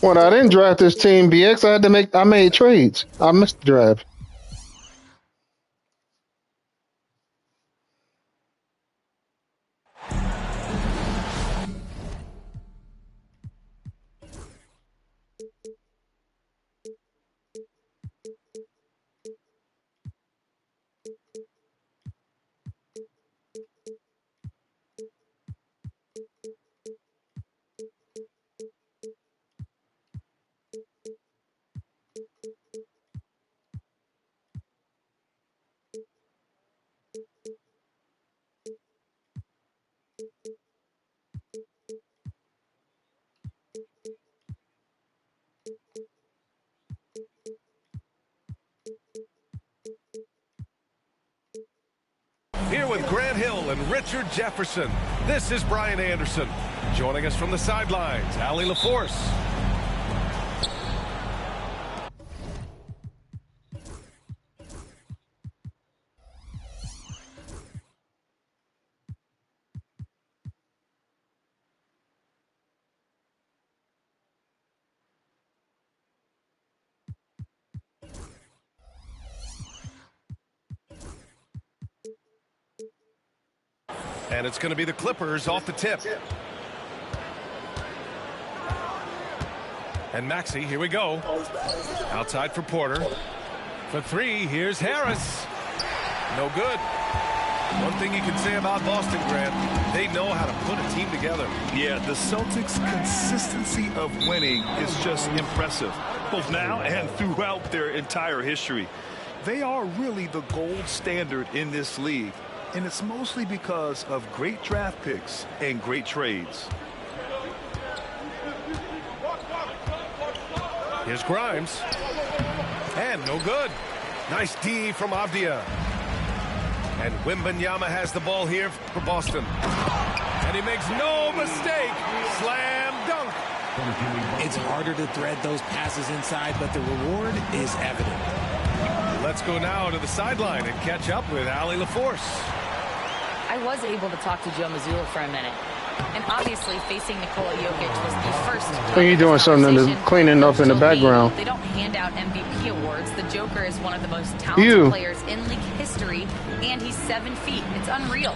When I didn't draft this team, BX, I made trades. I missed the draft. Here with Grant Hill and Richard Jefferson, this is Brian Anderson. Joining us from the sidelines, Allie LaForce. And it's going to be the Clippers off the tip. And Maxey, here we go. Outside for Porter. For three, here's Harris. No good. One thing you can say about Boston, Grant, they know how to put a team together. Yeah, the Celtics' consistency of winning is just impressive, both now and throughout their entire history. They are really the gold standard in this league. And it's mostly because of great draft picks and great trades. Here's Grimes. And no good. Nice D from Avdia. And Wembanyama has the ball here for Boston. And he makes no mistake. Slam dunk. It's harder to thread those passes inside, but the reward is evident. Let's go now to the sideline and catch up with Allie LaForce. I was able to talk to Joe Mazzulla for a minute. And obviously, facing Nikola Jokic was the first. I think you're doing something to cleaning up in the background. They don't hand out MVP awards. The Joker is one of the most talented players in league history, and he's 7 feet. It's unreal.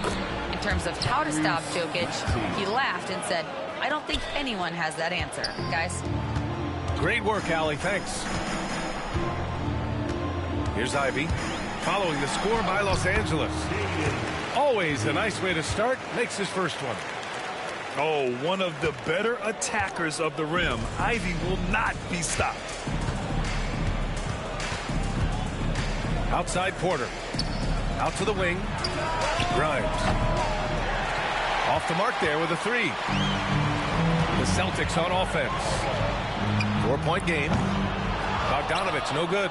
In terms of how to stop Jokic, he laughed and said, I don't think anyone has that answer, guys. Great work, Allie. Thanks. Here's Ivy, following the score by Los Angeles. Always a nice way to start. Makes his first one. Oh, one of the better attackers of the rim. Ivy will not be stopped. Outside Porter. Out to the wing. Grimes. Off the mark there with a three. The Celtics on offense. 4-point game. Bogdanovich, no good.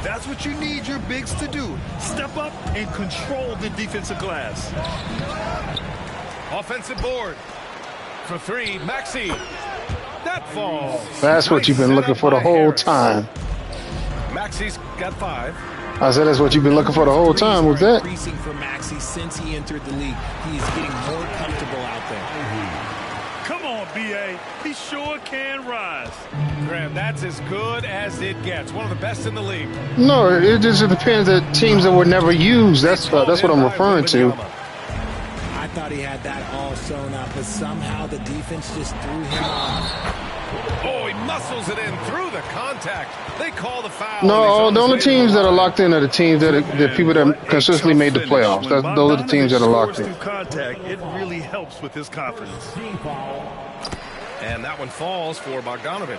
That's what you need your bigs to do. Step up and control the defensive glass. Offensive board. For three, Maxey. That falls. That's what you've been looking for the whole time. Maxey's got 5. I said that's what you've been looking for the whole time. Was that? Increasing for Maxey since he entered the league. He's getting more comfortable out there. Come on, B.A. He sure can rise. Graham, that's as good as it gets. One of the best in the league. No, it just depends on teams that were never used. That's what I'm referring to. I thought he had that all sewn up, but somehow the defense just threw him off. Oh, he muscles it in through the contact. They call the foul. No, the only teams that are locked in are the teams that are the people that consistently made the playoffs. Those are the teams that are locked in. Contact, it really helps with his confidence. And that one falls for Bogdanovich.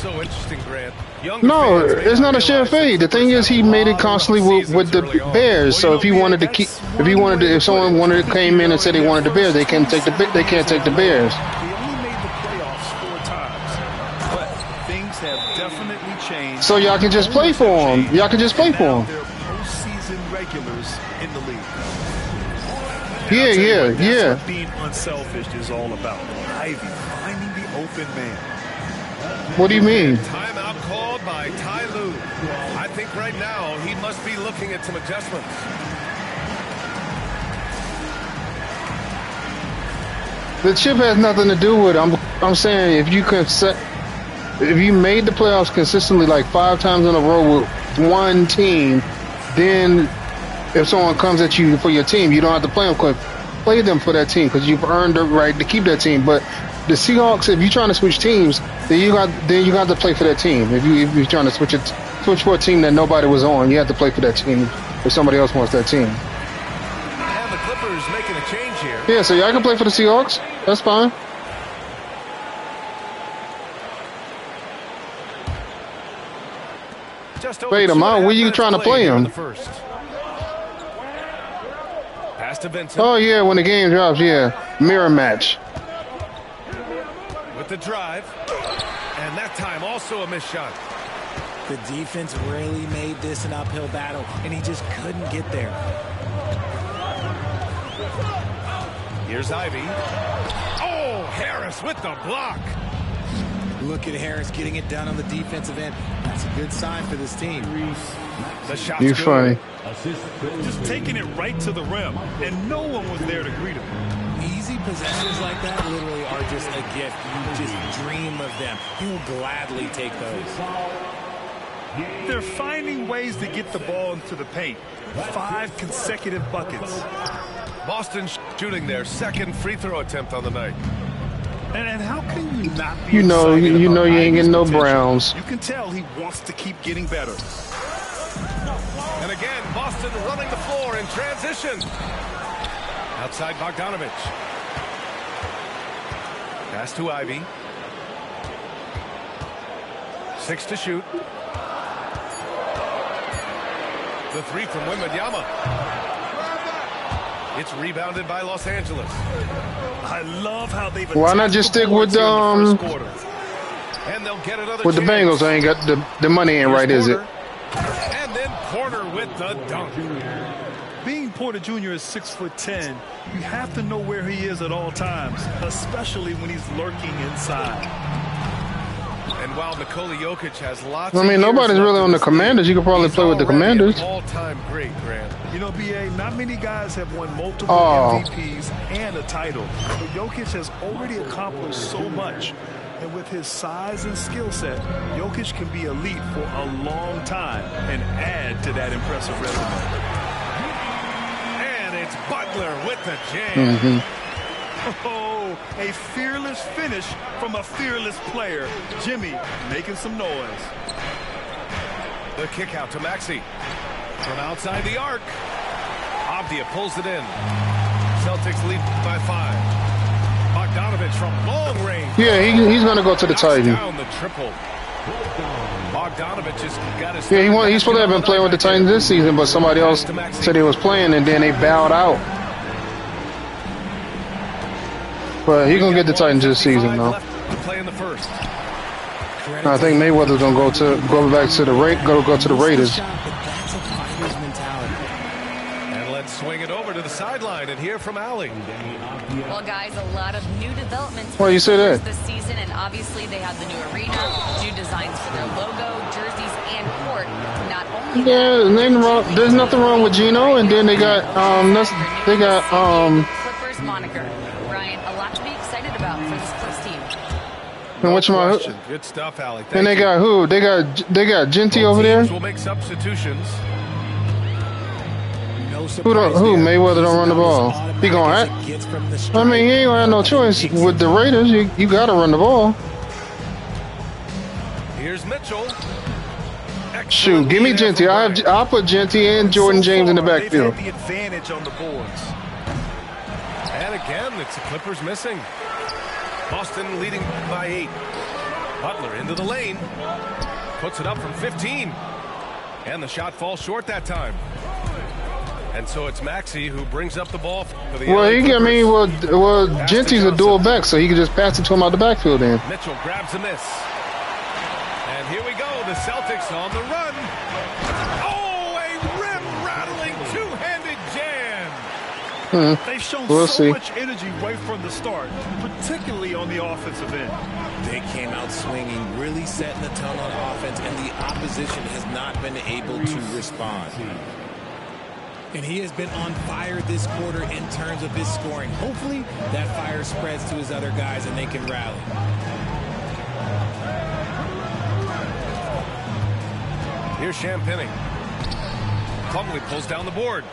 So interesting, Grant. No, it's not a sheer fade. The thing is, he made it constantly with the Bears. So if he wanted to keep, if someone came in and said they wanted the Bears, they can't take the Bears. They only made the playoffs 4 times, but things have definitely changed. So y'all can just play for him. Y'all can just play for him. They're postseason regulars in the league. Yeah. That's what being unselfish is all about. Ivy finding the open man. What do you mean? Timeout called by Ty Lue. I think right now he must be looking at some adjustments. The chip has nothing to do with it. I'm saying if you made the playoffs consistently like 5 times in a row with one team, then if someone comes at you for your team, you don't have to play them. Play them for that team because you've earned the right to keep that team. But the Seahawks, if you're trying to switch teams, then you got to play for that team. If you're trying to switch for a team that nobody was on, you have to play for that team if somebody else wants that team. And the Clippers making a change here. Yeah, so y'all can play for the Seahawks. That's fine. Wait him out. Where you trying to play him? Pass to Vincent. Oh yeah, when the game drops, yeah, mirror match. With the drive, and that time also a missed shot. The defense really made this an uphill battle, and he just couldn't get there. Here's Ivy. Oh, Harris with the block. Look at Harris getting it done on the defensive end. That's a good sign for this team. The shot's You funny. Just taking it right to the rim, and no one was there to greet him. Easy possessions like that literally are just a gift. You just dream of them. He'll gladly take those. They're finding ways to get the ball into the paint. 5 consecutive buckets. Boston shooting their second free throw attempt on the night. And how can you not be You know you ain't getting no Browns. You can tell he wants to keep getting better. And again, Boston running the floor in transition. Outside Bogdanovich. Pass to Ivy. 6 to shoot. The 3 from Wembanyama. It's rebounded by Los Angeles. I love how they've. Why not just stick with and they'll get another with the Bengals? I ain't got the money ain't right, is it? And then Porter with the dunk. Being Porter Jr. is 6'10", you have to know where he is at all times, especially when he's lurking inside. And while Nikola Jokic has lots. I mean, nobody's really on the Commanders. You could probably play with the Commanders. All-time great, Grant. You know, BA, not many guys have won multiple MVPs and a title. But Jokic has already accomplished so much. And with his size and skill set, Jokic can be elite for a long time and add to that impressive resume. And it's Butler with the jam. Oh, a fearless finish from a fearless player. Jimmy making some noise. The kick out to Maxey. From outside the arc. Avdia pulls it in. Celtics lead by 5. Bogdanovich from long range. Yeah, he's going to go to the Titan. Down the triple. Bogdanovich has got his. Yeah, he's supposed to have been playing with the Titans this season, but somebody else said he was playing, and then they bowed out. But he's gonna get the Titans this season, though. I think Mayweather's gonna go back to the Raiders. And let's swing it over to the sideline and hear from Allie. Well, guys, a lot of new developments. Why you say that? This season, and obviously they have the new arena, new designs for their logo, jerseys, and court. Not only Yeah, there's nothing wrong with Gino, and then they got Clippers moniker. Ryan, a lot to be excited about for this Clips team. And Good stuff, Allie. And they got who? They got Genty over there. Will make substitutions. Who? Mayweather don't run the ball. He gonna act. I mean, he ain't gonna have no choice with the Raiders. You gotta run the ball. Here's Mitchell. Shoot, give me Genty. I'll put Genty and Jordan James in the backfield. The advantage on the boards. And again, it's the Clippers missing. Boston leading by 8. Butler into the lane. Puts it up from 15. And the shot falls short that time. And so it's Maxey who brings up the ball for the Genty's a dual back, so he can just pass it to him out the backfield then. Mitchell grabs a miss. And here we go, the Celtics on the run. Oh, a rim-rattling two-handed jam. They've shown much energy right from the start, particularly on the offensive end. They came out swinging, really setting the tone on offense, and the opposition has not been able to respond. And he has been on fire this quarter in terms of his scoring. Hopefully, that fire spreads to his other guys and they can rally. Here's Champagnie. Plumlee pulls down the board.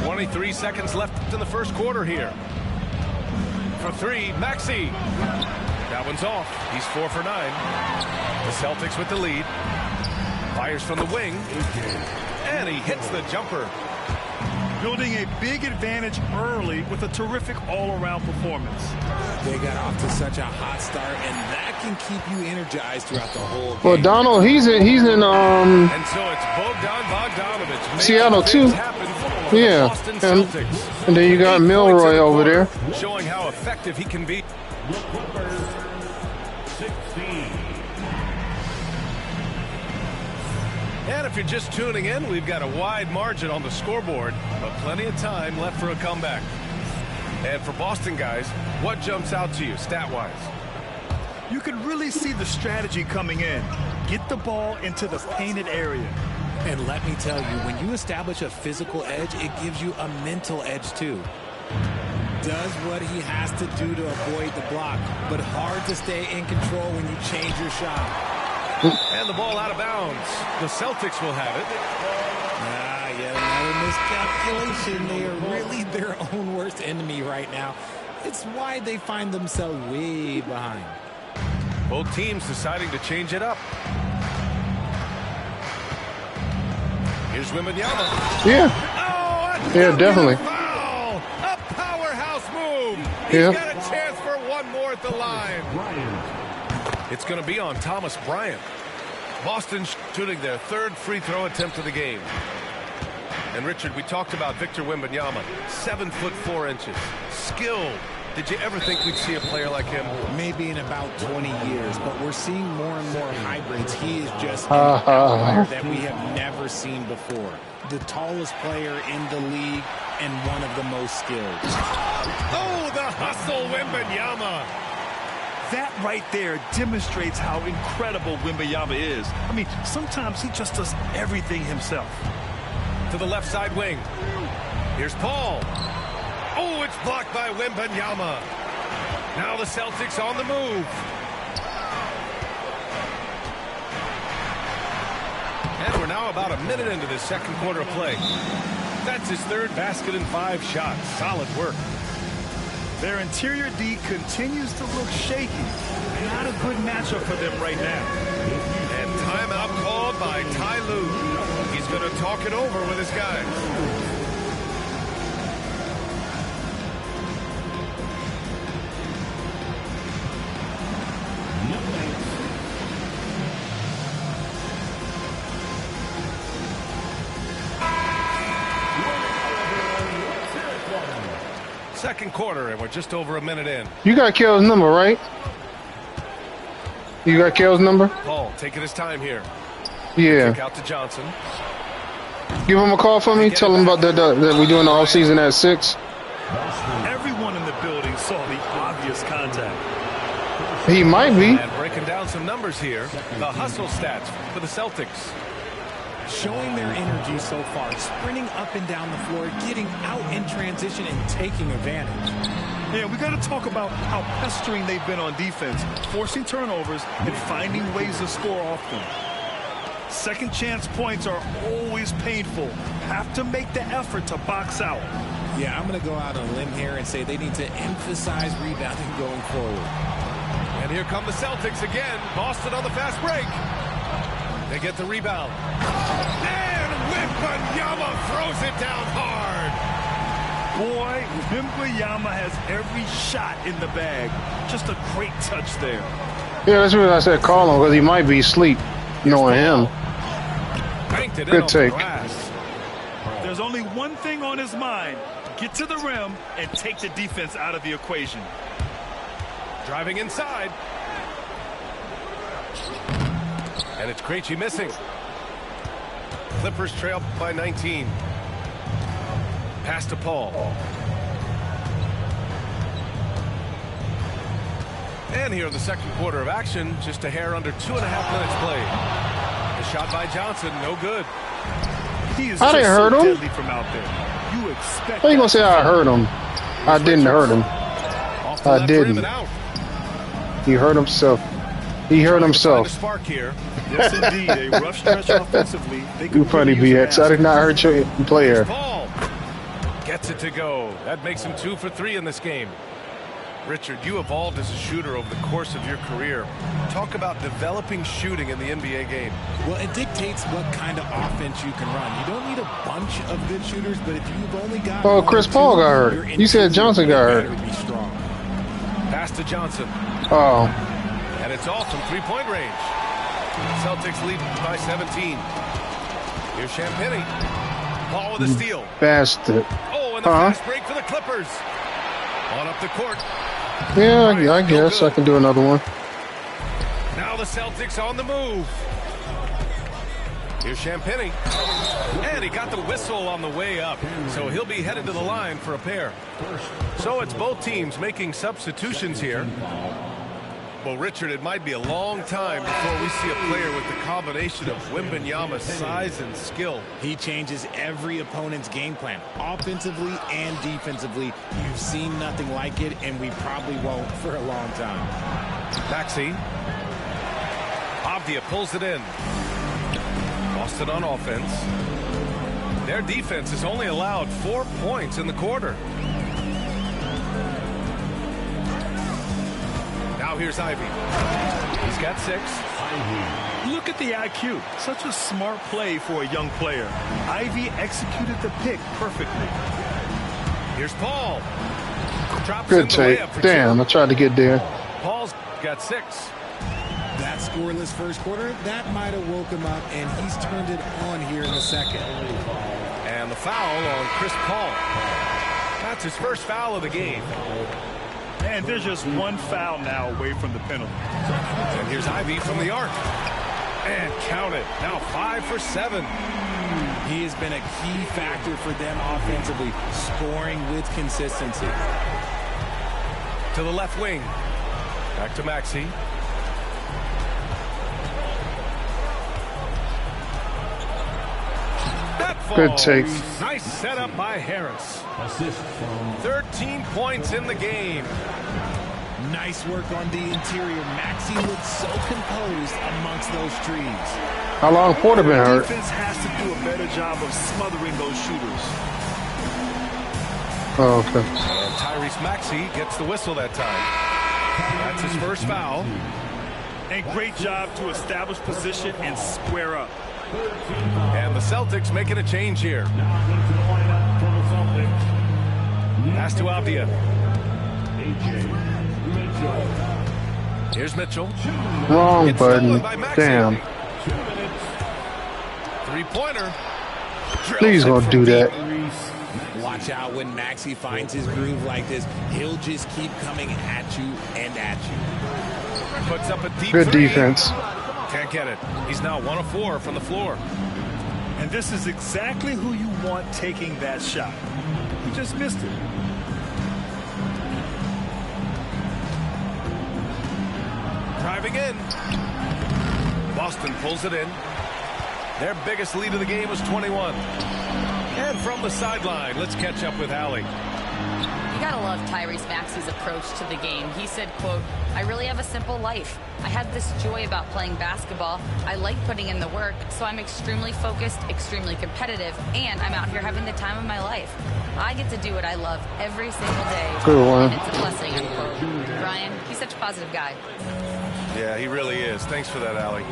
23 seconds left in the first quarter here. For three, Maxey. That one's off. He's 4 for 9. The Celtics with the lead. Fires from the wing. And he hits the jumper. Building a big advantage early with a terrific all-around performance. They got off to such a hot start, and that can keep you energized throughout the whole game. Well, Donald, he's in And so it's Bogdan Bogdanović. Seattle too. Yeah, and then you got Milroy over there. Showing how effective he can be. And if you're just tuning in, we've got a wide margin on the scoreboard, but plenty of time left for a comeback. And for Boston guys, what jumps out to you stat-wise? You can really see the strategy coming in. Get the ball into the painted area. And let me tell you, when you establish a physical edge, it gives you a mental edge too. Does what he has to do to avoid the block, but hard to stay in control when you change your shot. And the ball out of bounds. The Celtics will have it. Yet another miscalculation. They are really their own worst enemy right now. It's why they find themselves way behind. Both teams deciding to change it up. Here's Wembanyama. Yeah. Oh, yeah, definitely. Foul. A powerhouse move. He's Yeah. got a chance for one more at the line. It's going to be on Thomas Bryant. Boston shooting their third free throw attempt of the game. And Richard, we talked about Victor Wembanyama, 7'4". Skilled. Did you ever think we'd see a player like him? Maybe in about 20 years, but we're seeing more and more hybrids. He is just an outlier that we have never seen before. The tallest player in the league and one of the most skilled. Oh, the hustle, Wembanyama. That right there demonstrates how incredible Wembanyama is. I mean, sometimes he just does everything himself. To the left side wing. Here's Paul. Oh, it's blocked by Wembanyama. Now the Celtics on the move. And we're now about a minute into this second quarter of play. That's his third basket in 5 shots. Solid work. Their interior D continues to look shaky. Not a good matchup for them right now. And timeout called by Ty Lue. He's going to talk it over with his guys. Second quarter, and we're just over a minute in. You got Kel's number, right? You got Kel's number? Paul taking his time here. Yeah. Kick out to Johnson. Give him a call for me. Tell him about that we're doing the offseason at 6. Everyone in the building saw the obvious contact. He might be. And breaking down some numbers here. The hustle stats for the Celtics. Showing their energy so far, sprinting up and down the floor, getting out in transition and taking advantage. Yeah, we got to talk about how pestering they've been on defense, forcing turnovers and finding ways to score off them. Second chance points are always painful. Have to make the effort to box out. Yeah, I'm going to go out on a limb here and say they need to emphasize rebounding going forward. And here come the Celtics again. Boston on the fast break. They get the rebound. And Wembanyama throws it down hard. Boy, Wembanyama has every shot in the bag. Just a great touch there. Yeah, that's what I said. Call him because he might be asleep. Knowing him. Banked it Good in take. On the glass. There's only one thing on his mind. Get to the rim and take the defense out of the equation. Driving inside. And it's Krejci missing. Clippers trail by 19. Pass to Paul. And here in the second quarter of action, just a hair under 2.5 minutes played. The shot by Johnson, no good. He is I didn't hurt him. deadly from out there. You expect. How you gonna say I hurt him? I didn't hurt him. I didn't. He hurt himself. He hurt himself. Spark here. Yes, indeed. A rough stretch offensively. You funny, BX. I did not hurt your player. Paul gets it to go. That makes him 2 for 3 in this game. Richard, you evolved as a shooter over the course of your career. Talk about developing shooting in the NBA game. Well, it dictates what kind of offense you can run. You don't need a bunch of good shooters, but if you've only got Chris Paul got hurt. You said Johnson got hurt. Be strong. Pass to Johnson. Oh. And it's off from three-point range. Celtics lead by 17. Here's Champagnie. Paul with a steal. Bastard. Oh, and the fast break for the Clippers. On up the court. Yeah, I guess I can do another one. Now the Celtics on the move. Here's Champagnie. And he got the whistle on the way up. So he'll be headed to the line for a pair. So it's both teams making substitutions here. Well, Richard, it might be a long time before we see a player with the combination of Wembanyama's size and skill. He changes every opponent's game plan, offensively and defensively. You've seen nothing like it, and we probably won't for a long time. Maxey. Avdia pulls it in. Boston on offense. Their defense has only allowed 4 points in the quarter. Now here's Ivey. He's got 6. Look at the IQ. Such a smart play for a young player. Ivey executed the pick perfectly. Here's Paul. Drops Good take. Damn, I tried to get there. Paul's got 6. That scoreless first quarter, that might have woke him up, and he's turned it on here in the second. And the foul on Chris Paul. That's his first foul of the game. And there's just one foul now away from the penalty. And here's Ivey from the arc. And count it. Now 5 for 7. He has been a key factor for them offensively, scoring with consistency. To the left wing. Back to Maxey. Good take. Nice setup by Harris. 13 points in the game. Nice work on the interior. Maxey looked so composed amongst those trees. How long Porter been hurt? Defense has to do a better job of smothering those shooters. Oh, okay. And Tyrese Maxey gets the whistle that time. That's his first foul. And great job to establish position and square up. And the Celtics making a change here. Pass to Avdia. Here's Mitchell. Wrong button. Damn. Three-pointer. Please don't do that. Watch out when Maxey finds his groove like this. He'll just keep coming at you and at you. Puts up a deep Good three. defense. Can't get it. He's now 1 of 4 from the floor. And this is exactly who you want taking that shot. He just missed it. Driving in. Boston pulls it in. Their biggest lead of the game was 21. And from the sideline, let's catch up with Allie. You gotta love Tyrese Maxey's approach to the game. He said, quote, "I really have a simple life. I have this joy about playing basketball. I like putting in the work, so I'm extremely focused, extremely competitive, and I'm out here having the time of my life. I get to do what I love every single day, Good one. and it's a blessing," end quote. Ryan, he's such a positive guy. Yeah, he really is. Thanks for that, Allie.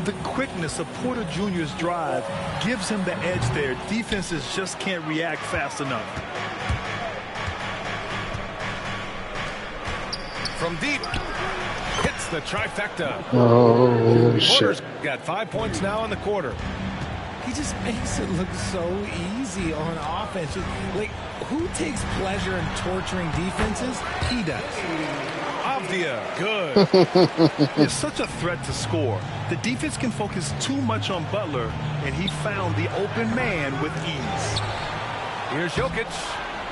The quickness of Porter Jr.'s drive gives him the edge there. Defenses just can't react fast enough. From deep, hits the trifecta. Oh, Porter's shit. got 5 points now in the quarter. He just makes it look so easy on offense. Like, who takes pleasure in torturing defenses? He does. Avdia, good. It's such a threat to score. The defense can focus too much on Butler, and he found the open man with ease. Here's Jokic.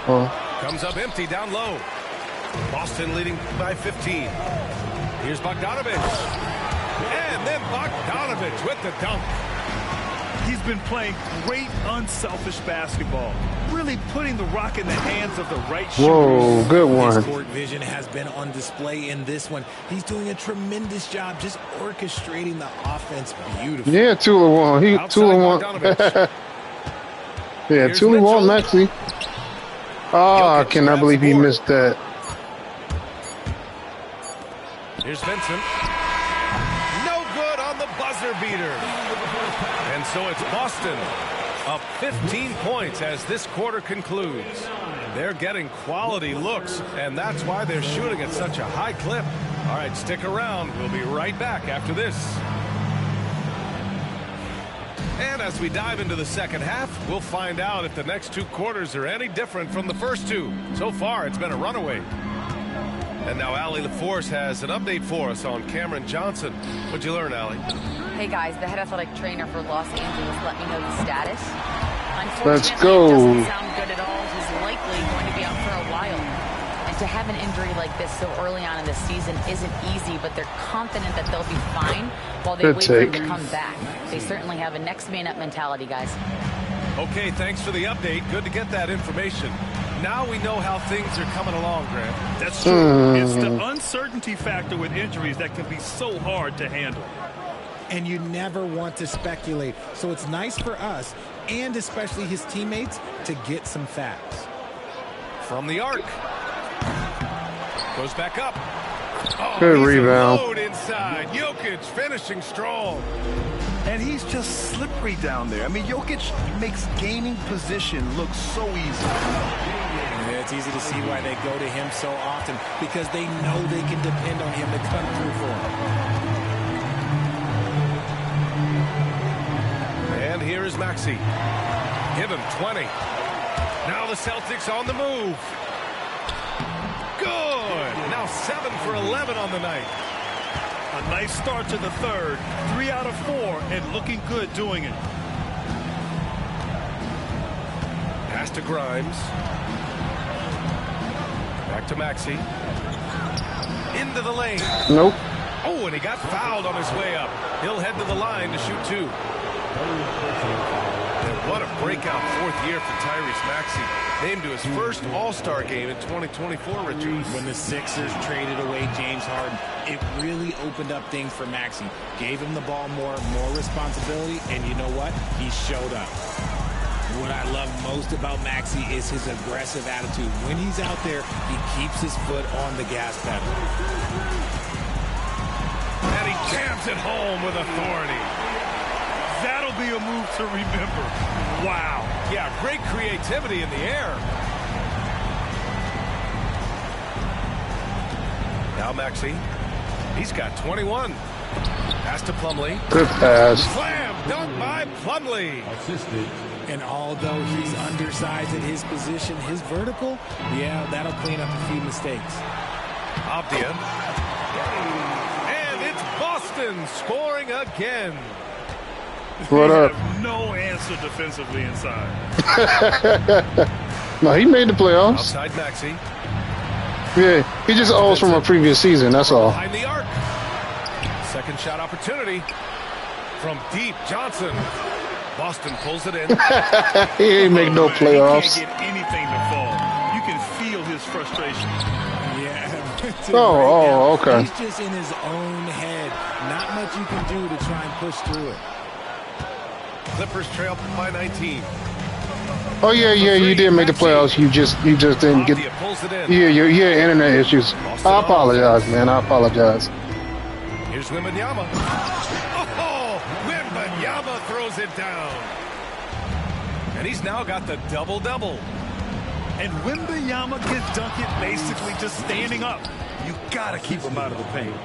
Oh. Comes up empty down low. Boston leading by 15. Here's Bogdanovich. And then Bogdanovich with the dunk. He's been playing great, unselfish basketball. Really putting the rock in the hands of the right shooter. Whoa, good one. His court vision has been on display in this one. He's doing a tremendous job just orchestrating the offense beautifully. Yeah, Tula won. Tula won. Yeah, Tula won Maxey. Oh, I cannot believe he missed that. Here's Vincent. No good on the buzzer beater. And so it's Boston up 15 points as this quarter concludes. They're getting quality looks, and that's why they're shooting at such a high clip. All right, stick around. We'll be right back after this. And as we dive into the second half, we'll find out if the next two quarters are any different from the first two. So far, it's been a runaway. And now Allie LaForce has an update for us on Cameron Johnson. What'd you learn, Allie? Hey guys, the head athletic trainer for Los Angeles let me know the status. Let's Unfortunately, go. it doesn't sound good at all. He's likely going to be out for a while. And to have an injury like this so early on in the season isn't easy, but they're confident that they'll be fine while they wait for him to come back. They certainly have a next man up mentality, guys. Okay, thanks for the update. Good to get that information. Now we know how things are coming along, Grant. That's true. It's the uncertainty factor with injuries that can be so hard to handle. And you never want to speculate. So it's nice for us, and especially his teammates, to get some facts. From the arc. Goes back up. Oh, good rebound. Load inside. Jokic finishing strong. And he's just slippery down there. I mean, Jokic makes gaining position look so easy. Yeah, it's easy to see why they go to him so often, because they know they can depend on him to come through for them. And here is Maxey. Give him 20. Now the Celtics on the move. Good. Now 7 for 11 on the night. A nice start to the third. 3 out of 4 and looking good doing it. Pass to Grimes. Back to Maxey. Into the lane. Nope. Oh, and he got fouled on his way up. He'll head to the line to shoot 2. And what a breakout fourth year for Tyrese Maxey. Named to his first All-Star game in 2024, Richard. When the Sixers traded away James Harden, it really opened up things for Maxey. Gave him the ball more responsibility, and you know what? He showed up. What I love most about Maxey is his aggressive attitude. When he's out there, he keeps his foot on the gas pedal. And he jams it home with authority. That'll be a move to remember. Wow. Yeah, great creativity in the air. Now Maxey. He's got 21. Pass to Plumlee. Good pass. Slam dunk by Plumlee. And although he's undersized at his position, his vertical, yeah, that'll clean up a few mistakes. Abdia. And it's Boston scoring again. What up? Have no answer defensively inside. No, he made the playoffs. Outside Maxey. Yeah, he just owes from a previous season, that's all. Behind the arc. Second shot opportunity. From deep, Johnson. Boston pulls it in. He ain't make no playoffs. He can't get anything to fall. You can feel his frustration. Yeah. Oh, okay. He's just in his own head. Not much you can do to try and push through it. Clippers trail by 19. Oh yeah, you did make the playoffs. You just didn't get. Abdia pulls it in. Yeah, internet issues. I apologize, man. I apologize. Here's Wembanyama. Oh, Wembanyama throws it down. And he's now got the double-double. And Wembanyama can dunk it basically just standing up. You gotta keep him out of the paint.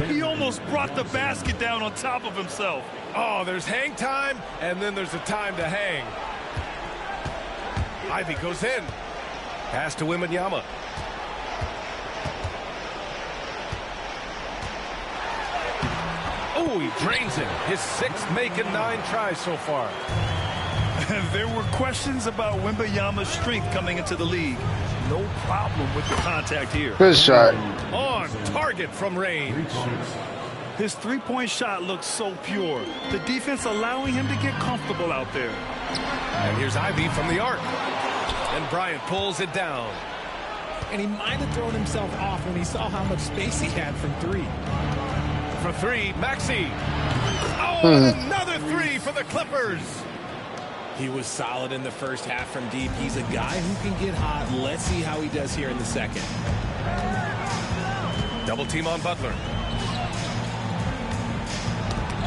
He almost brought the basket down on top of himself. Oh, there's hang time, and then there's a time to hang. Ivy goes in. Pass to Wembanyama. Oh, he drains it. His 6th make and 9 tries so far. There were questions about Wembanyama's strength coming into the league. No problem with the contact here. Good shot. On target from range. His three-point shot looks so pure. The defense allowing him to get comfortable out there. And here's Ivey from the arc. And Bryant pulls it down. And he might have thrown himself off when he saw how much space he had from three. For three, Maxey. Oh, and another three for the Clippers. He was solid in the first half from deep. He's a guy who can get hot. Let's see how he does here in the second. Double team on Butler.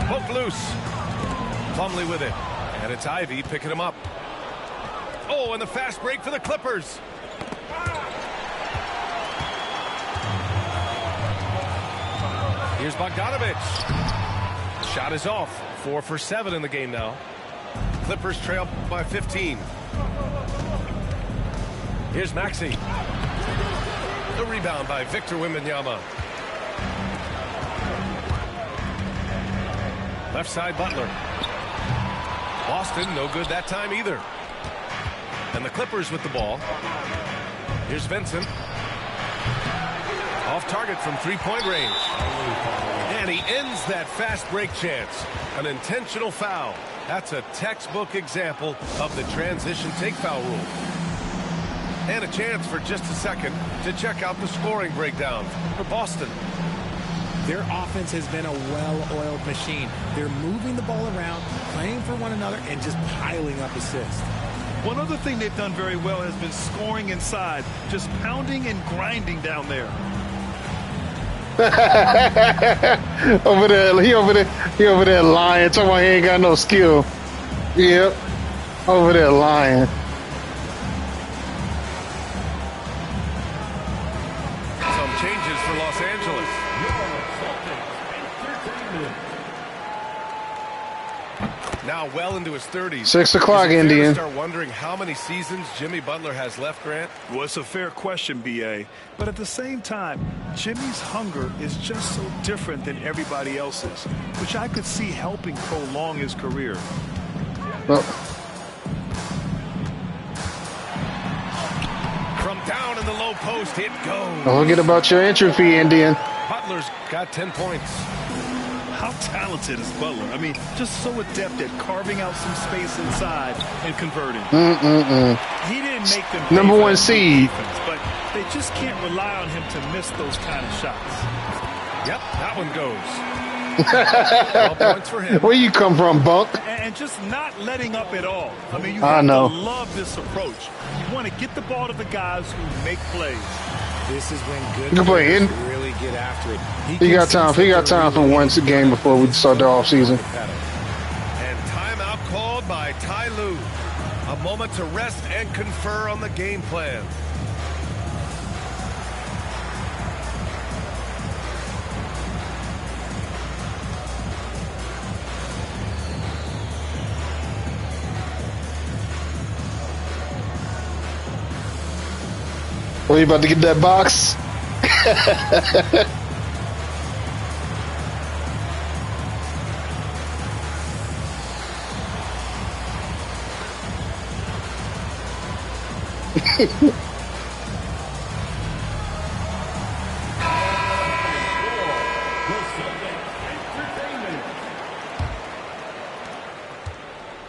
Poke loose. Plumlee with it. And it's Ivey picking him up. Oh, and the fast break for the Clippers. Here's Bogdanović. Shot is off. 4 for 7 in the game now. Clippers trail by 15. Here's Maxey. The rebound by Victor Wembanyama. Left side, Butler. Boston, no good that time either. And the Clippers with the ball. Here's Vincent. Off target from three-point range. And he ends that fast break chance. An intentional foul. That's a textbook example of the transition take foul rule. And a chance for just a second to check out the scoring breakdown for Boston. Their offense has been a well-oiled machine. They're moving the ball around, playing for one another, and just piling up assists. One other thing they've done very well has been scoring inside, just pounding and grinding down there. He over there lying, talking about he ain't got no skill. Yep, over there lying. Some changes for Los Angeles. Now well into his 30s. 6 o'clock, Indian. Start wondering how many seasons Jimmy Butler has left, Grant. Well, it's a fair question, B.A. But at the same time, Jimmy's hunger is just so different than everybody else's, which I could see helping prolong his career. Well, From down in the low post, it goes. don't forget about your entry fee, Indian. Butler's got 10 points. How talented is Butler? I mean, just so adept at carving out some space inside and converting. He didn't make them number one seed, defense, but they just can't rely on him to miss those kind of shots. Yep, that one goes. 12 points for him. Where you come from, Bunk? And just not letting up at all. I mean, you I have know. to love this approach. You want to get the ball to the guys who make plays. This is when good You can play in. players really get after it. He got time. He got time for one game before we start the off season. And timeout called by Ty Lue. A moment to rest and confer on the game plan. Are you about to get that box?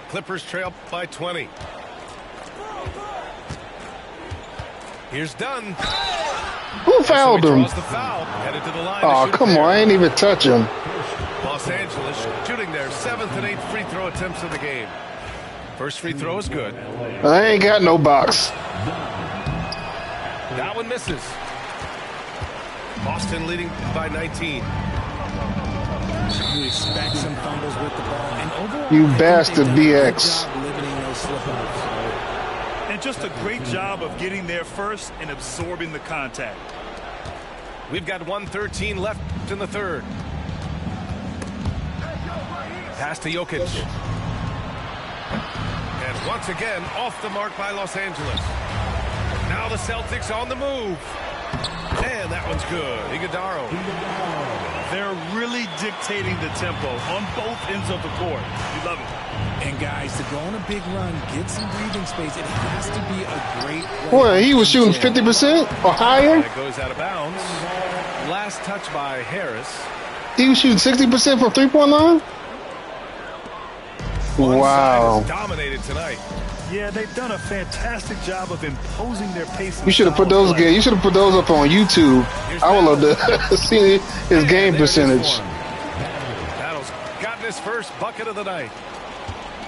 Clippers trail by 20. Here's Dunn. Who fouled So he him? draws the foul, headed to the line Oh, to shoot come there. on. I ain't even touch him. Los Angeles shooting their 7th and 8th free throw attempts of the game. First free throw is good. I ain't got no box. That one misses. Boston leading by 19. You expect some fumbles with the ball. And overall, You I think bastard, they've done a good BX. job limiting those slip-ups. And just a great job of getting there first and absorbing the contact. We've got 1:13 left in the third. Pass to Jokic. And once again, off the mark by Los Angeles. Now the Celtics on the move. And that one's good. Iguodala. They're really dictating the tempo on both ends of the court. You love it. And guys, to go on a big run, get some breathing space, it has to be a great play. Boy, he was shooting 50% or higher. And it goes out of bounds. Last touch by Harris. He was shooting 60% from 3-point line. Wow. Dominated tonight. Yeah, they've done a fantastic job of imposing their pace. You should have put those. You should have put those up on YouTube. I would love to see his game percentage. Battle's gotten his first bucket of the night.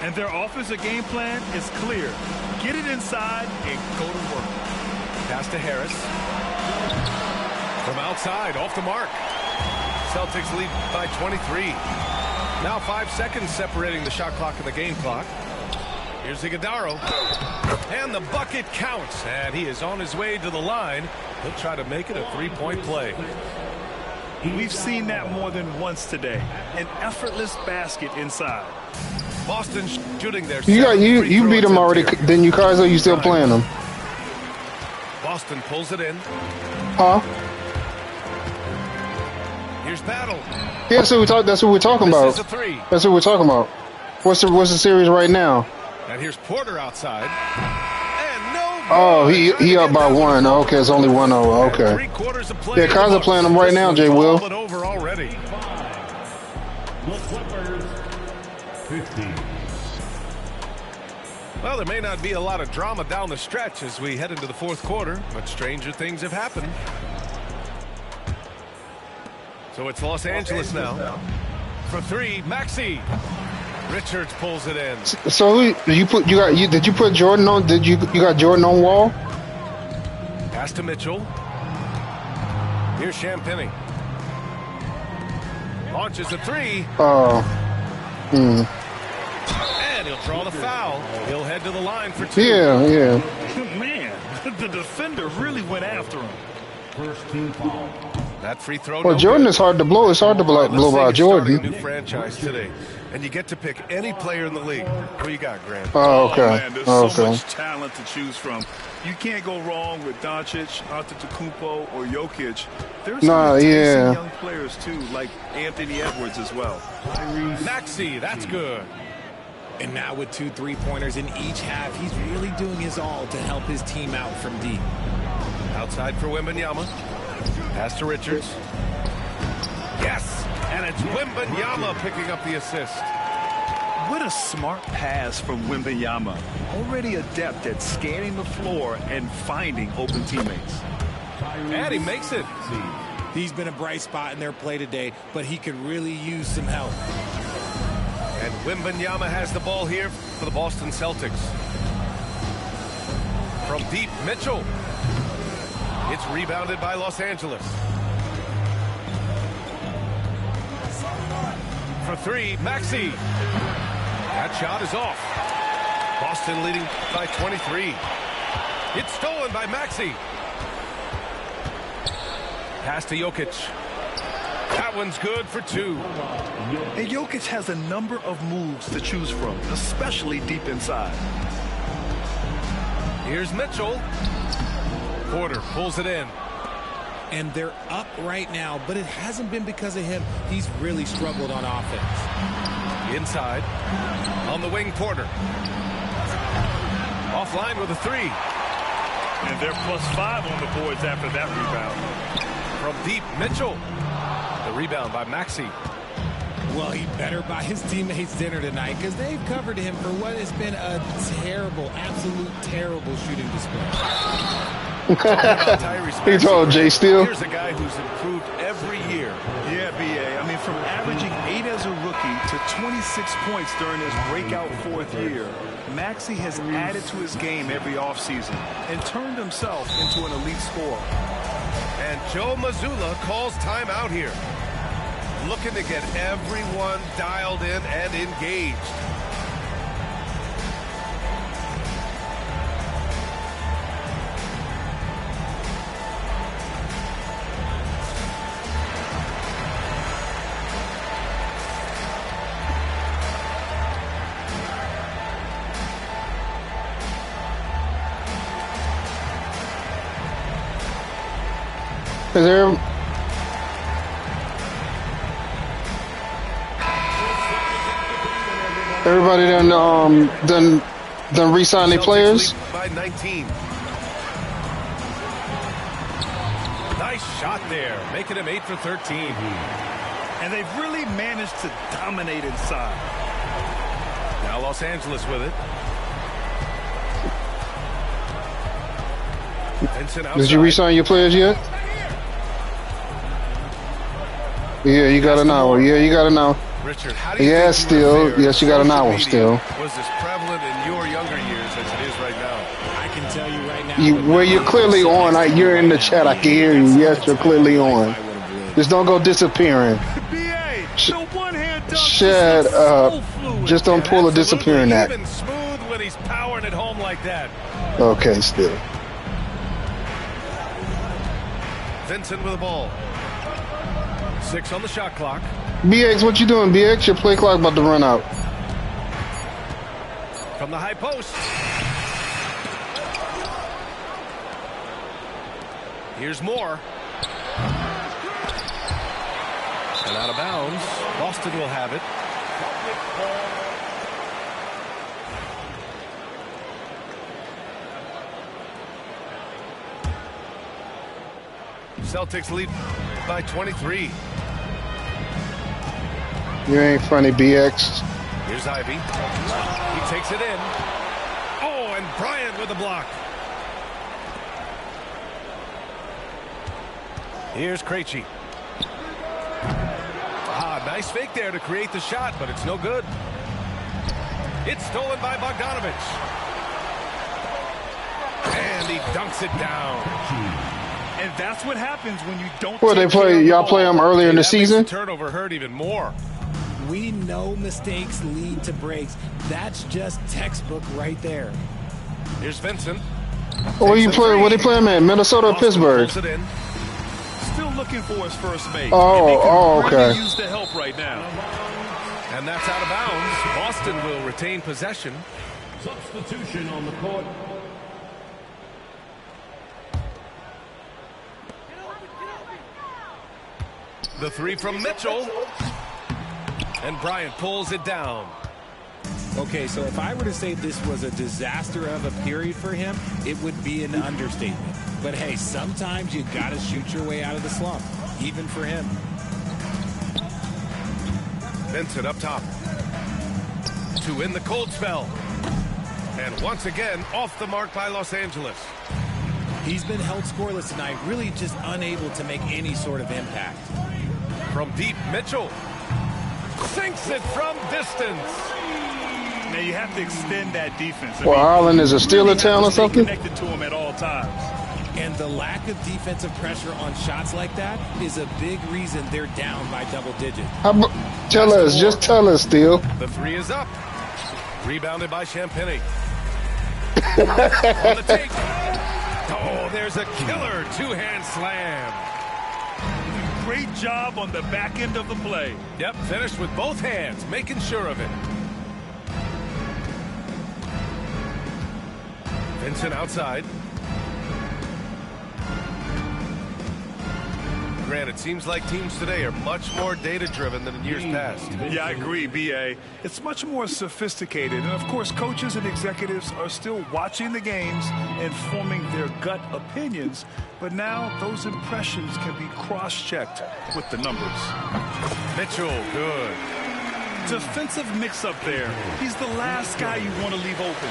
And their offensive game plan is clear. Get it inside and go to work. Pass to Harris. From outside, off the mark. Celtics lead by 23. Now 5 seconds separating the shot clock and the game clock. Here's Iguodala. And the bucket counts. And he is on his way to the line. He'll try to make it a three-point play. We've seen that more than once today. An effortless basket inside. Boston shooting their you beat him already. Then you guys, are you still playing them? Boston pulls it in. Huh? Here's Battle. Yeah, so that's what we're talking about. This is a three. That's what we're talking about. What's the series right now? And here's Porter outside. And no. Oh, he up by one. Okay, it's only 1-0. Okay. Yeah, Kaiser playing him right now, Jay Will. Over already. Well, there may not be a lot of drama down the stretch as we head into the fourth quarter, but stranger things have happened. So it's Los Angeles now. For three, Maxey. Richards pulls it in. So did you put Jordan on? You got Jordan on wall? Pass to Mitchell. Here's Champagnie. Launches a three. Oh. And he'll draw the foul. He'll head to the line for two. Yeah. Man, the defender really went after him. First team foul. That free throw. Well, Jordan is hard to blow. It's hard to blow by Jordan. A new franchise today, and you get to pick any player in the league. Who you got, Grant? Oh, okay. Man, there's so much talent to choose from. You can't go wrong with Doncic, Antetokounmpo, or Jokic. There's some young players too, like Anthony Edwards as well. Maxey, that's good. And now with 2 3-pointers in each half, he's really doing his all to help his team out from deep. Outside for Wembanyama. Pass to Richards. Yes, and it's Wembanyama picking up the assist. What a smart pass from Wembanyama. Already adept at scanning the floor and finding open teammates. And he makes it. He's been a bright spot in their play today, but he could really use some help. And Wembanyama has the ball here for the Boston Celtics. From deep, Mitchell. It's rebounded by Los Angeles. For three, Maxey. That shot is off. Boston leading by 23. It's stolen by Maxey. Pass to Jokic. That one's good for two. And Jokic has a number of moves to choose from, especially deep inside. Here's Mitchell. Porter pulls it in. And they're up right now, but it hasn't been because of him. He's really struggled on offense. Inside. On the wing, Porter. Offline with a three. And they're +5 on the boards after that rebound. From deep, Mitchell. The rebound by Maxey. Well, he better buy his teammates dinner tonight because they've covered him for what has been a terrible, absolute terrible shooting display. He told Jay Steele. Here's a guy who's improved every year. Yeah, B.A. I mean, from averaging 8 as a rookie to 26 points during his breakout 4th year, Maxey has added to his game every offseason and turned himself into an elite scorer. And Joe Mazzulla calls timeout here. Looking to get everyone dialed in and engaged. Is there? Everybody done re-sign their players? By 19. Nice shot there, making him 8 for 13. And they've really managed to dominate inside. Now Los Angeles with it. Did you re-sign your players yet? Yeah, you got an hour. Yeah, you got an hour. Richard, how do you yeah, still. Yes, you got an hour still. Was this prevalent in your younger years as it is right now? I can tell you right now. Well, you're clearly on. You're in the chat. I can hear you. Yes, you're clearly on. Just don't go disappearing. Shut up. Just don't pull a disappearing act. Even smooth when he's powering it home like that. Okay, still. Vincent with the ball. 6 on the shot clock. BX, what you doing, BX? Your play clock about to run out. From the high post. Here's Moore. And out of bounds. Boston will have it. Celtics lead by 23. You ain't funny, BX. Here's Ivy. He takes it in. Oh, and Bryant with the block. Here's Krejci. Nice fake there to create the shot, but it's no good. It's stolen by Bogdanovich. And he dunks it down. And that's what happens when you don't. Well, they play. Y'all play them earlier in the season. Turnover hurt even more. We know mistakes lead to breaks. That's just textbook right there. Here's Vincent. Where you play? Where they play him at? Minnesota or Pittsburgh? Still looking for his first make. Okay. Use the help right now. And that's out of bounds. Boston will retain possession. Substitution on the court. The 3 from Mitchell. And Bryant pulls it down. Okay, so if I were to say this was a disaster of a period for him, it would be an understatement. But hey, sometimes you got to shoot your way out of the slump, even for him. Vincent up top. To win the cold spell. And once again, off the mark by Los Angeles. He's been held scoreless tonight, really just unable to make any sort of impact. From deep, Mitchell sinks it from distance. Now you have to extend that defense. Well, Harlan is a steal of town or something? Connected to him at all times. And the lack of defensive pressure on shots like that is a big reason they're down by double digits. Tell us, just tell us, Steele. The 3 is up. Rebounded by Champagny. On the take. Oh, there's a killer 2-hand slam. Great job on the back end of the play. Yep, finished with both hands, making sure of it. Vincent outside. Grant, it seems like teams today are much more data-driven than in years past. Yeah, I agree, B.A. It's much more sophisticated. And, of course, coaches and executives are still watching the games and forming their gut opinions. But now those impressions can be cross-checked with the numbers. Mitchell, good. Defensive mix-up there. He's the last guy you want to leave open.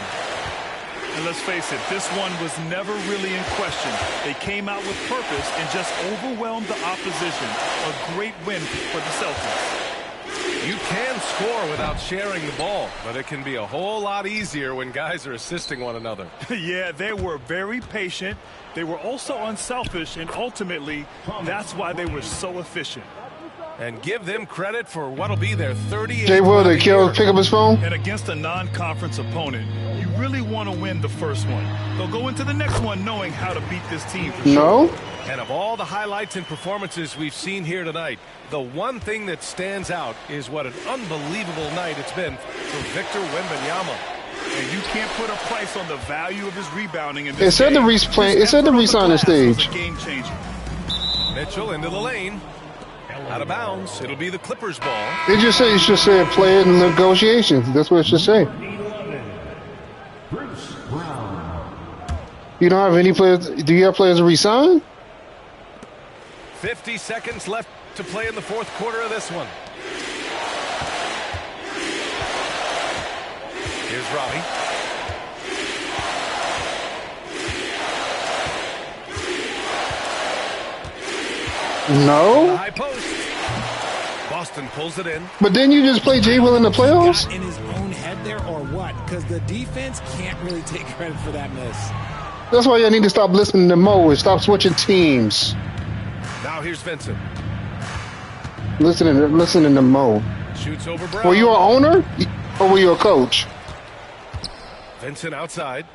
And let's face it, this one was never really in question. They came out with purpose and just overwhelmed the opposition. A great win for the Celtics. You can score without sharing the ball, but it can be a whole lot easier when guys are assisting one another. Yeah, they were very patient. They were also unselfish, and ultimately, that's why they were so efficient. And give them credit for what'll be their 38th. Jay Will, did Kill pick up his phone? And against a non-conference opponent, you really want to win the first one. They'll go into the next one knowing how to beat this team for No. sure. And of all the highlights and performances we've seen here tonight, the one thing that stands out is what an unbelievable night it's been for Victor Wembanyama. And you can't put a price on the value of his rebounding in It this said the game. re-signing stage. Game changer. Mitchell into the lane. Out of bounds. It'll be the Clippers ball. It just say it should say play in negotiations. That's what it should say. Bruce Brown. You don't have any players. Do you have players to resign? 50 seconds left to play in the fourth quarter of this one. Here's Robbie. No. High post. Boston pulls it in. But didn't you just play J. Will in the playoffs? Got in his own head there, or what? Because the defense can't really take credit for that miss. That's why you need to stop listening to Mo and stop switching teams. Now here's Vincent. Listening to Mo. Shoots over Brown. Were you an owner or were you a coach? Vincent outside.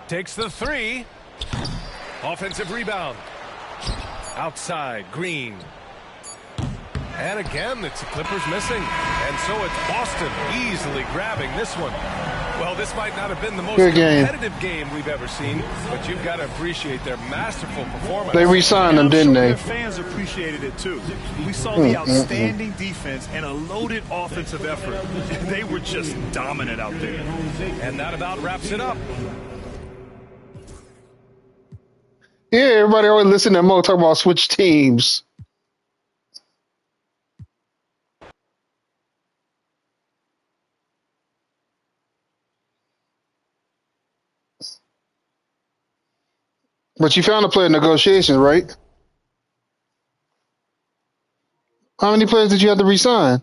Takes the three. Offensive rebound. Outside, Green. And again, it's the Clippers missing. And so it's Boston easily grabbing this one. Well, this might not have been the most competitive game we've ever seen, but you've got to appreciate their masterful performance. They re-signed him, didn't they? Their fans appreciated it, too. We saw the outstanding defense and a loaded offensive effort. They were just dominant out there. And that about wraps it up. Yeah, everybody always listen to Mo talk about switch teams. But you found a player in negotiations, right? How many players did you have to re-sign?